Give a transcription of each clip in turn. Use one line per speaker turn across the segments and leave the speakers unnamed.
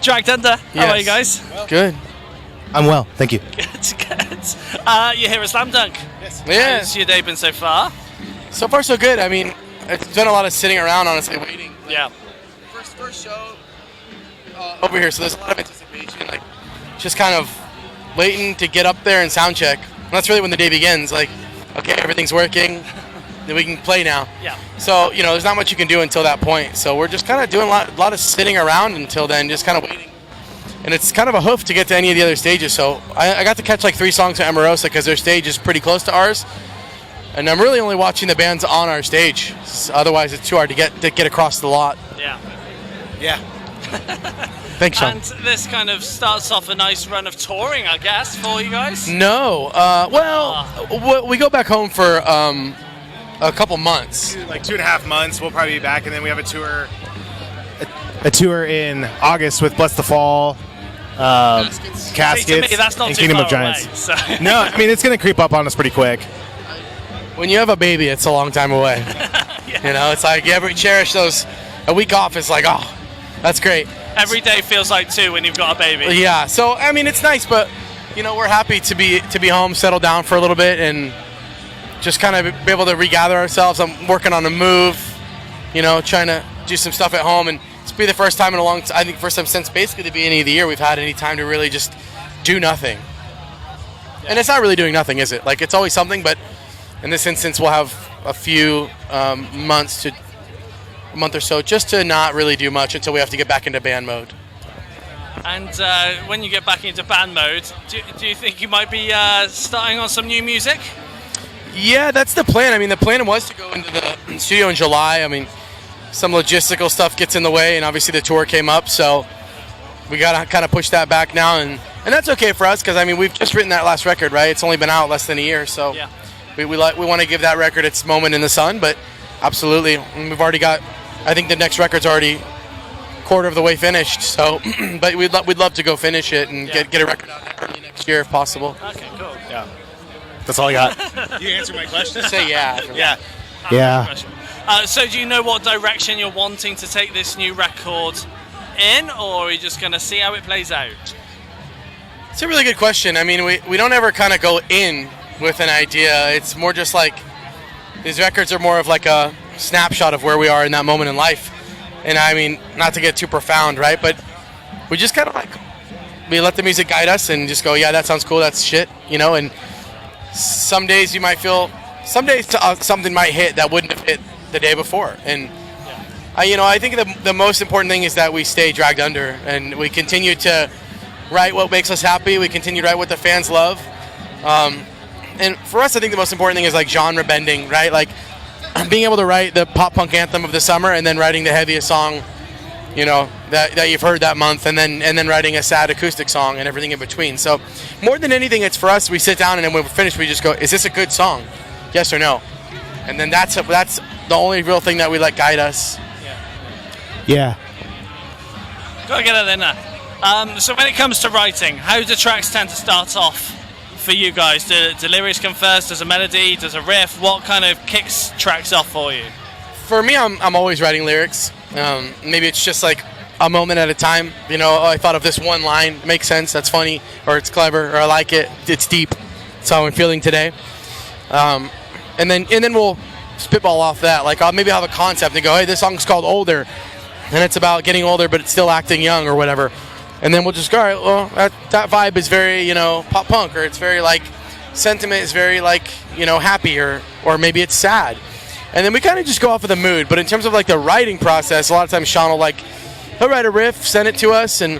Dragged Under. How are you guys?
Good.
I'm well, thank you.
Good. You're here at Slam Dunk.
Yes. Yeah.
How's your day been so far?
So far, so good. I mean, it's been a lot of sitting around, honestly, waiting.
Yeah.
First show over here, so there's a lot of anticipation. Like, just kind of waiting to get up there and sound check. And that's really when the day begins. Like, okay, everything's working. Then we can play now.
Yeah.
So, there's not much you can do until that point. So we're just kind of doing a lot of sitting around until then, just kind of waiting. And it's kind of a hoof to get to any of the other stages. So I got to catch like 3 songs at Amorosa because their stage is pretty close to ours. And I'm really only watching the bands on our stage. Otherwise, it's too hard to get across the lot.
Yeah.
Yeah.
Thanks, Sean.
And this kind of starts off a nice run of touring, I guess, for you guys?
No. We go back home for a couple months.
Like 2.5 months, we'll probably be back, and then we have a tour. A tour in August with Bless the Fall, Caskets,
See, to me, that's not
and
too
Kingdom
far
of Giants.
away, so.
No, I mean, it's going to creep up on us pretty quick.
When you have a baby, it's a long time away. It's like you ever cherish those. A week off is like, oh, that's great.
Every day feels like 2 when you've got a baby.
Yeah. So I mean, it's nice, but we're happy to be home, settle down for a little bit, and just kind of be able to regather ourselves. I'm working on a move, trying to do some stuff at home, and it's be the first time in a long time. I think first time since basically the beginning of the year we've had any time to really just do nothing. Yeah. And it's not really doing nothing, is it? Like, it's always something, but in this instance we'll have a few months to a month or so just to not really do much until we have to get back into band mode.
And when you get back into band mode, do you think you might be starting on some new music?
Yeah, that's the plan. I mean, the plan was to go into the studio in July. I mean, some logistical stuff gets in the way, and obviously the tour came up, so we got to kind of push that back now, and that's okay for us because, I mean, we've just written that last record, right? It's only been out less than a year, so
yeah.
we want to give that record its moment in the sun, but absolutely. We've already got, I think the next record's already quarter of the way finished, so but we'd love to go finish it and get a record out early next year if possible.
Okay, cool.
Yeah. That's all I got. You answered my question?
Say yeah.
Yeah.
Yeah.
So do you know what direction you're wanting to take this new record in, or are you just going to see how it plays out?
It's a really good question. I mean, we don't ever kind of go in with an idea. It's more just like these records are more of like a snapshot of where we are in that moment in life. And I mean, not to get too profound, right? But we just kind of like, we let the music guide us and just go, yeah, that sounds cool, that's shit, and some days you might feel, some days something might hit that wouldn't have hit the day before. And I think the most important thing is that we stay dragged under and we continue to write what makes us happy. We continue to write what the fans love. And for us, I think the most important thing is like genre bending, right? Like being able to write the pop punk anthem of the summer and then writing the heaviest song, that you've heard that month, and then writing a sad acoustic song and everything in between. So more than anything, it's for us, we sit down and then when we're finished, we just go, is this a good song? Yes or no? And then that's the only real thing that we let guide us.
Yeah.
Gotta get it in there. So when it comes to writing, how do tracks tend to start off for you guys? Do lyrics come first? Does a melody? Does a riff? What kind of kicks tracks off for you?
For me, I'm always writing lyrics. Maybe it's just like a moment at a time. I thought of this one line, it makes sense, that's funny, or it's clever, or I like it, it's deep. That's how I'm feeling today. And then we'll spitball off that. Like I'll maybe have a concept and go, hey, this song's called Older, and it's about getting older, but it's still acting young or whatever. And then we'll just go, all right, well, that vibe is very, pop punk, or it's very like sentiment is very like, happy, or maybe it's sad. And then we kind of just go off of the mood. But in terms of like the writing process, a lot of times Sean will he'll write a riff, send it to us, and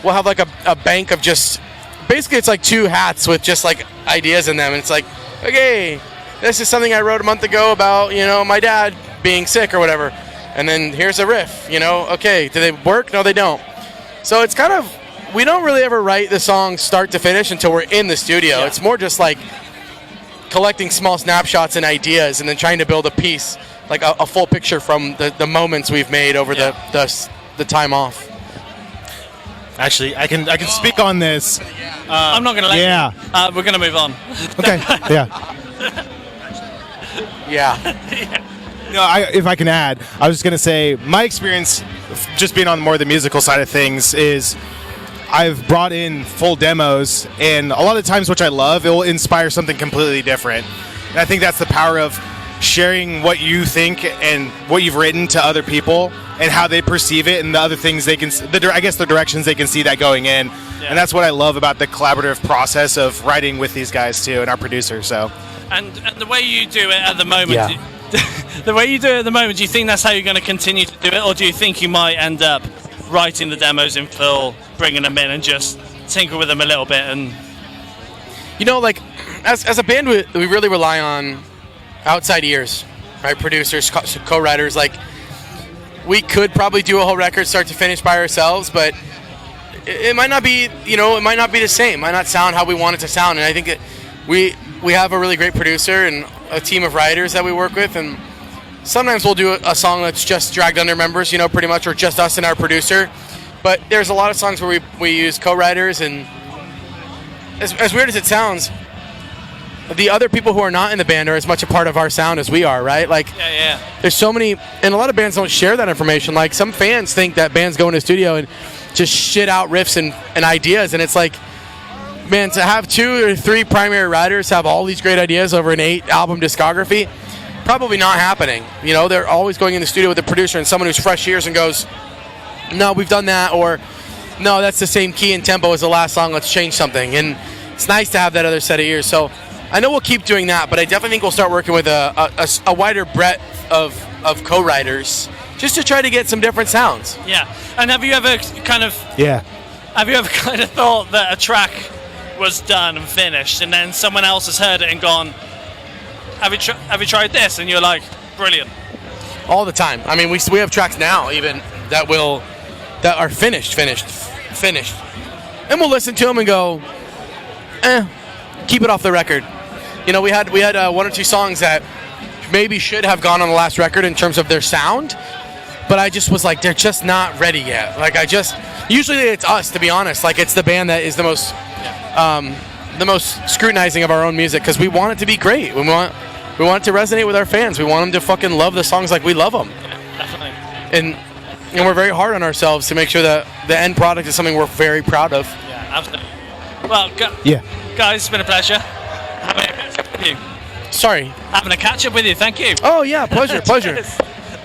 we'll have like a bank of just, basically it's like 2 hats with just like ideas in them. And it's like, okay, this is something I wrote a month ago about, my dad being sick or whatever. And then here's a riff, okay, do they work? No, they don't. So it's kind of, we don't really ever write the song start to finish until we're in the studio. Yeah. It's more just like collecting small snapshots and ideas and then trying to build a piece, like a full picture from the moments we've made over the time off.
Actually, I can speak on this.
I'm not going to let you. We're going to move on.
Okay, yeah.
Yeah.
No, if I can add, I was just going to say my experience just being on more the musical side of things is I've brought in full demos, and a lot of times, which I love, it will inspire something completely different. And I think that's the power of sharing what you think and what you've written to other people and how they perceive it and the other things they can, I guess the directions they can see that going in. Yeah. And that's what I love about the collaborative process of writing with these guys too and our producer. So,
and the way you do it at the moment,
Yeah.
the way you do it at the moment, do you think that's how you're going to continue to do it, or do you think you might end up writing the demos in full, bringing them in, and just tinker with them a little bit? And
You know, like, as a band, we really rely on outside ears, right? Producers, co-writers. Like, we could probably do a whole record start to finish by ourselves, but it might not be, it might not be the same. It might not sound how we want it to sound. And I think that we have a really great producer and a team of writers that we work with, and sometimes we'll do a song that's just Dragged Under members, pretty much, or just us and our producer. But there's a lot of songs where we use co-writers, and as weird as it sounds, the other people who are not in the band are as much a part of our sound as we are, right? Like,
yeah.
There's so many, and a lot of bands don't share that information. Like, some fans think that bands go into the studio and just shit out riffs and ideas, and it's like, man, to have 2 or 3 primary writers have all these great ideas over an 8-album discography, probably not happening. They're always going in the studio with a producer and someone who's fresh ears and goes, no, we've done that, or no, that's the same key and tempo as the last song, let's change something. And it's nice to have that other set of ears. So I know we'll keep doing that, but I definitely think we'll start working with a wider breadth of co-writers just to try to get some different sounds.
Yeah. And have you ever kind of thought that a track was done and finished, and then someone else has heard it and gone, have you tried this? And you're like, brilliant.
All the time. I mean, we have tracks now even that are finished, and we'll listen to them and go, keep it off the record. We had 1 or 2 songs that maybe should have gone on the last record in terms of their sound, but I just was like, they're just not ready yet. Like, usually it's us, to be honest. Like, it's the band that is the most scrutinizing of our own music, because we want it to be great. We want it to resonate with our fans. We want them to fucking love the songs like we love them.
Yeah, definitely.
And we're very hard on ourselves to make sure that the end product is something we're very proud of.
Yeah, absolutely. Well, guys, it's been a pleasure having a catch up with you.
Sorry.
Having a catch up with you. Thank you.
Oh yeah, pleasure.